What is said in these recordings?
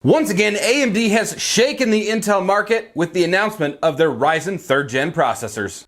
Once again, AMD has shaken the Intel market with the announcement of their Ryzen 3rd Gen processors.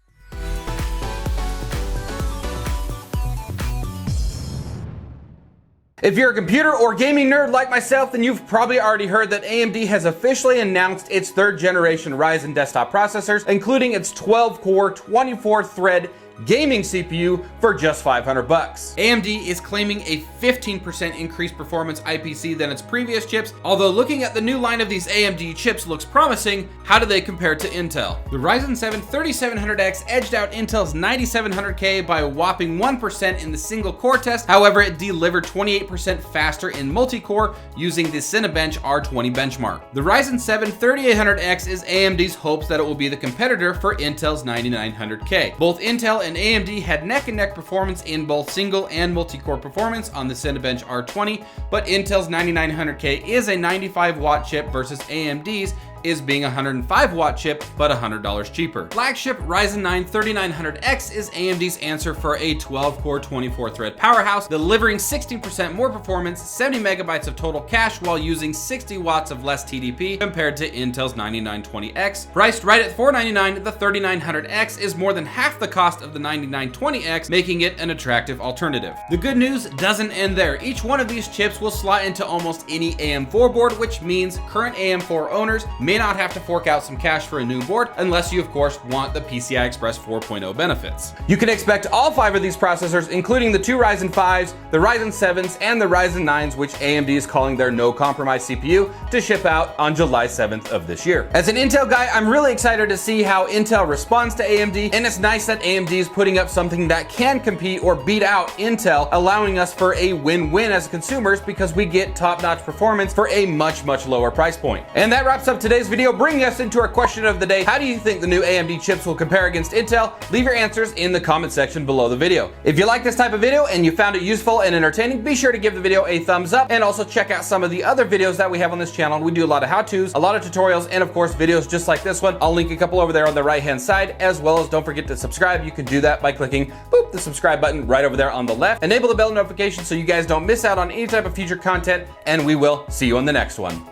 If you're a computer or gaming nerd like myself, then you've probably already heard that AMD has officially announced its 3rd generation Ryzen desktop processors, including its 12-core, 24-thread gaming CPU for just $500. AMD is claiming a 15% increased performance IPC than its previous chips. Although looking at the new line of these AMD chips looks promising, how do they compare to Intel? The Ryzen 7 3700X edged out Intel's 9700K by a whopping 1% in the single core test. However, it delivered 28% faster in multi-core using the Cinebench R20 benchmark. The Ryzen 7 3800X is AMD's hopes that it will be the competitor for Intel's 9900K. Both Intel and AMD had neck and neck performance in both single and multi-core performance on the Cinebench R20, but Intel's 9900K is a 95 watt chip versus AMD's is being a 105 watt chip, but $100 cheaper. Flagship Ryzen 9 3900X is AMD's answer for a 12-core 24-thread powerhouse, delivering 16% more performance, 70 megabytes of total cache while using 60 watts of less TDP compared to Intel's 9920X. Priced right at $499, the 3900X is more than half the cost of the 9920X, making it an attractive alternative. The good news doesn't end there. Each one of these chips will slot into almost any AM4 board, which means current AM4 owners may not have to fork out some cash for a new board, unless you of course want the PCI Express 4.0 benefits. You can expect all 5 of these processors, including the 2 Ryzen 5s, the Ryzen 7s, and the Ryzen 9s, which AMD is calling their no compromise CPU, to ship out on July 7th of this year. As an Intel guy, I'm really excited to see how Intel responds to AMD, and it's nice that AMD is putting up something that can compete or beat out Intel, allowing us for a win-win as consumers because we get top-notch performance for a much lower price point. And that wraps up today's video, bringing us into our question of the day. How do you think the new AMD chips will compare against Intel? Leave your answers in the comment section below the video. If you like this type of video and you found it useful and entertaining, be sure to give the video a thumbs up and also check out some of the other videos that we have on this channel. We do a lot of how-tos, a lot of tutorials, and of course videos just like this one. I'll link a couple over there on the right hand side, as well as don't forget to subscribe. You can do that by clicking the subscribe button right over there on the left. Enable the bell notification so you guys don't miss out on any type of future content, and we will see you on the next one.